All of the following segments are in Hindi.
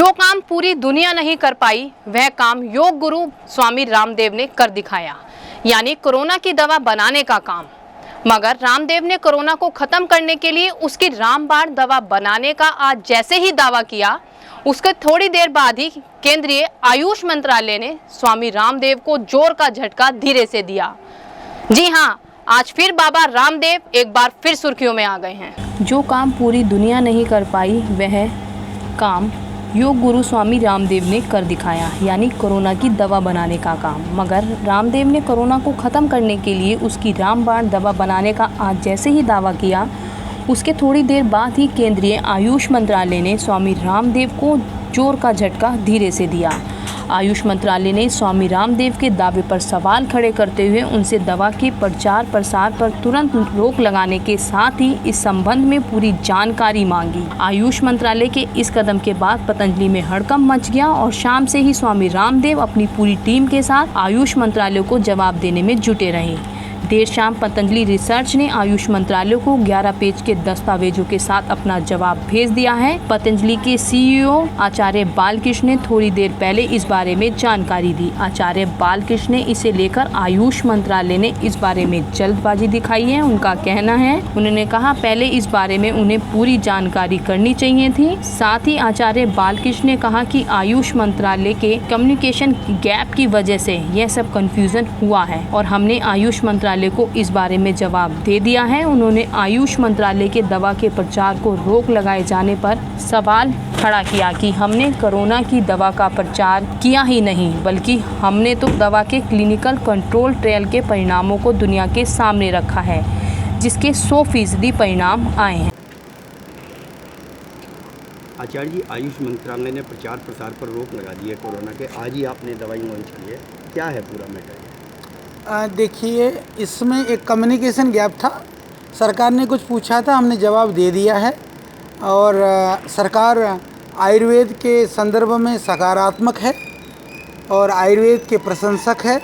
जो काम पूरी दुनिया नहीं कर पाई वह काम योग गुरु स्वामी रामदेव ने कर दिखाया, यानी कोरोना की दवा बनाने का काम। मगर रामदेव ने कोरोना को खत्म करने के लिए उसकी रामबाण दवा बनाने का आज जैसे ही दावा किया, उसके थोड़ी देर बाद ही केंद्रीय आयुष मंत्रालय ने स्वामी रामदेव को जोर का झटका धीरे से दिया। जी हाँ, आज फिर बाबा रामदेव एक बार फिर सुर्खियों में आ गए हैं। जो काम पूरी दुनिया नहीं कर पाई वह काम योग गुरु स्वामी रामदेव ने कर दिखाया, यानी कोरोना की दवा बनाने का काम। मगर रामदेव ने कोरोना को ख़त्म करने के लिए उसकी रामबाण दवा बनाने का आज जैसे ही दावा किया, उसके थोड़ी देर बाद ही केंद्रीय आयुष मंत्रालय ने स्वामी रामदेव को जोर का झटका धीरे से दिया। आयुष मंत्रालय ने स्वामी रामदेव के दावे पर सवाल खड़े करते हुए उनसे दवा के प्रचार प्रसार पर तुरंत रोक लगाने के साथ ही इस संबंध में पूरी जानकारी मांगी। आयुष मंत्रालय के इस कदम के बाद पतंजलि में हड़कंप मच गया और शाम से ही स्वामी रामदेव अपनी पूरी टीम के साथ आयुष मंत्रालय को जवाब देने में जुटे रहे। देर शाम पतंजलि रिसर्च ने आयुष मंत्रालय को 11 पेज के दस्तावेजों के साथ अपना जवाब भेज दिया है। पतंजलि के सीईओ आचार्य बालकृष्ण ने थोड़ी देर पहले इस बारे में जानकारी दी। आचार्य बालकृष्ण ने इसे लेकर आयुष मंत्रालय ने इस बारे में जल्दबाजी दिखाई है। उनका कहना है, उन्होंने कहा पहले इस बारे में उन्हें पूरी जानकारी करनी चाहिए थी। साथ ही आचार्य बालकृष्ण ने कहा कि आयुष मंत्रालय के कम्युनिकेशन गैप की वजह से यह सब कंफ्यूजन हुआ है और हमने आयुष मंत्रालय को इस बारे में जवाब दे दिया है। उन्होंने आयुष मंत्रालय के दवा के प्रचार को रोक लगाए जाने पर सवाल खड़ा किया कि हमने कोरोना की दवा का प्रचार किया ही नहीं, बल्कि हमने तो दवा के क्लिनिकल कंट्रोल ट्रायल के परिणामों को दुनिया के सामने रखा है, जिसके 100% परिणाम आए हैं। आचार्य जी, आयुष मंत्रालय ने प्रचार प्रसार पर रोक लगा दी है कोरोना के, आज ही आपने दवाई लॉन्च की है, क्या है पूरा मैटर? देखिए, इसमें एक कम्युनिकेशन गैप था। सरकार ने कुछ पूछा था, हमने जवाब दे दिया है और सरकार आयुर्वेद के संदर्भ में सकारात्मक है और आयुर्वेद के प्रशंसक है,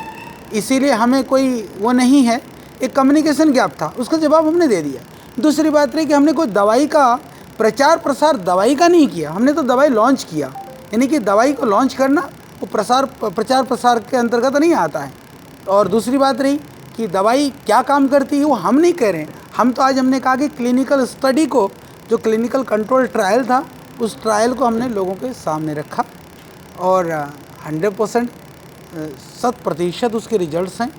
इसीलिए हमें कोई वो नहीं है। एक कम्युनिकेशन गैप था, उसका जवाब हमने दे दिया। दूसरी बात रही कि हमने कोई दवाई का प्रचार प्रसार दवाई का नहीं किया, हमने तो दवाई लॉन्च किया। यानी कि दवाई को लॉन्च करना वो प्रचार प्रसार के अंतर्गत नहीं आता है। और दूसरी बात रही कि दवाई क्या काम करती है वो हम नहीं कह रहे हैं। हम तो आज हमने कहा कि क्लिनिकल स्टडी को, जो क्लिनिकल कंट्रोल ट्रायल था, उस ट्रायल को हमने लोगों के सामने रखा और 100% 100% उसके रिजल्ट्स हैं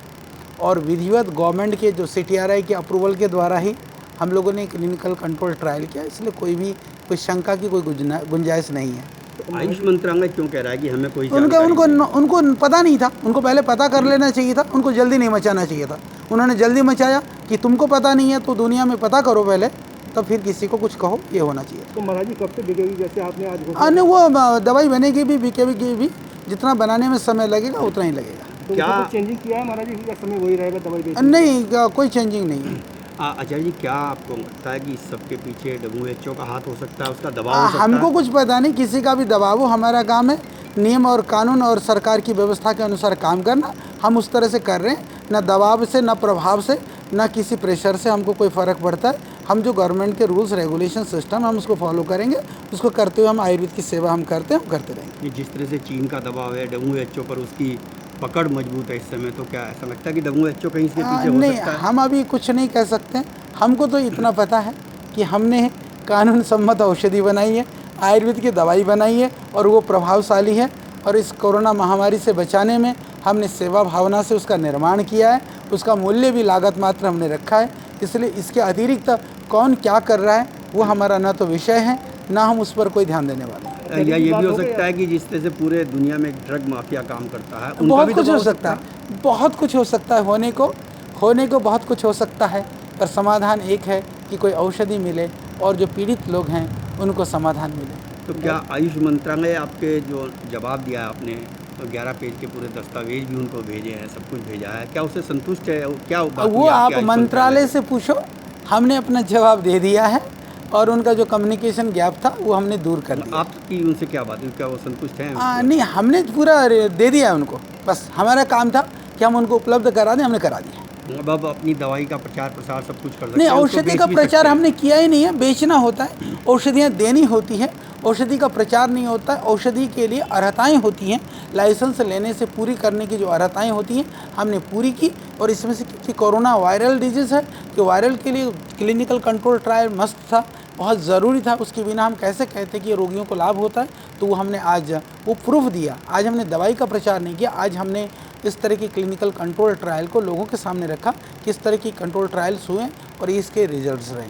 और विधिवत गवर्नमेंट के जो CTRI के अप्रूवल के द्वारा ही हम लोगों ने क्लिनिकल कंट्रोल ट्रायल किया, इसलिए कोई शंका की कोई गुंजाइश नहीं है। आयुष मंत्रालय क्यों कह रहा है कि हमें कोई उनको पता नहीं था, उनको पहले पता कर लेना चाहिए था, उनको जल्दी नहीं मचाना चाहिए था। उन्होंने जल्दी मचाया कि तुमको पता नहीं है तो दुनिया में पता करो पहले, तब फिर किसी को कुछ कहो, ये होना चाहिए। तो महाराज जी, कब तक बिकेगी जैसे आपने आज? नहीं, वो दवाई बनेगी भी, बिकेगी भी, जितना बनाने में समय लगेगा उतना ही लगेगा। तो क्या चेंजिंग किया है महाराज जी, या समय वही रहेगा दवाई? नहीं, कोई चेंजिंग नहीं है। आचार्य जी, क्या आपको लगता है कि इस सबके पीछे WHO का हाथ हो सकता है, उसका दबाव हो सकता है? हमको कुछ पता नहीं, किसी का भी दबाव हो, हमारा काम है नियम और कानून और सरकार की व्यवस्था के अनुसार काम करना। हम उस तरह से कर रहे हैं, ना दबाव से, ना प्रभाव से, ना किसी प्रेशर से हमको कोई फ़र्क पड़ता है। हम जो गवर्नमेंट के रूल्स रेगुलेशन सिस्टम, हम उसको फॉलो करेंगे, उसको करते हुए हम आयुर्वेद की सेवा हम करते हैं, हम करते रहेंगे। जिस तरह से चीन का दबाव है, WHO पर उसकी पकड़ मजबूत है इस समय, तो क्या ऐसा लगता है कि WHO कहीं से पीछे हो नहीं, सकता है? हम अभी कुछ नहीं कह सकते। हमको तो इतना पता है कि हमने कानून सम्मत औषधि बनाई है, आयुर्वेद की दवाई बनाई है और वो प्रभावशाली है और इस कोरोना महामारी से बचाने में हमने सेवा भावना से उसका निर्माण किया है। उसका मूल्य भी लागत मात्र हमने रखा है, इसलिए इसके अतिरिक्त कौन क्या कर रहा है वो हमारा ना तो विषय है, ना हम उस पर कोई ध्यान देने वाले हैं। या ये भी हो सकता है कि जिस तरह से पूरे दुनिया में ड्रग माफिया काम करता है, बहुत कुछ हो सकता है, बहुत कुछ हो सकता है, होने को बहुत कुछ हो सकता है, पर समाधान एक है कि कोई औषधि मिले और जो पीड़ित लोग हैं उनको समाधान मिले। तो क्या आयुष मंत्रालय आपके जो जवाब दिया है आपने, तो 11 पेज के पूरे दस्तावेज भी उनको भेजे हैं, सब कुछ भेजा है, क्या उससे संतुष्ट है? क्या वो आप मंत्रालय से पूछो, हमने अपना जवाब दे दिया है और उनका जो कम्युनिकेशन गैप था वो हमने दूर कर दिया। आपकी उनसे क्या बात हुई, क्या वो संतुष्ट हैं? नहीं, हमने पूरा दे दिया है उनको, बस हमारा काम था कि हम उनको उपलब्ध करा दें, हमने करा दिया। अब अपनी दवाई का प्रचार प्रसार सब कुछ कर सकते नहीं, हैं, उसको औषधि बेच का भी प्रचार सकते हैं। हमने किया ही नहीं है, बेचना होता है, औषधियाँ देनी होती हैं, औषधि का प्रचार नहीं होता है। औषधि के लिए अर्हताएँ होती हैं, लाइसेंस लेने से पूरी करने की जो अर्हताएँ होती हैं हमने पूरी की। और इसमें से क्योंकि कोरोना वायरल डिजीज़ है, कि वायरल के लिए क्लिनिकल कंट्रोल ट्रायल मस्ट था, बहुत ज़रूरी था, उसके बिना हम कैसे कहते कि ये रोगियों को लाभ होता है। तो वो हमने आज वो प्रूफ दिया। आज हमने दवाई का प्रचार नहीं किया, आज हमने इस तरह की क्लिनिकल कंट्रोल ट्रायल को लोगों के सामने रखा, किस तरह की कंट्रोल ट्रायल्स हुए और इसके रिजल्ट्स रहे।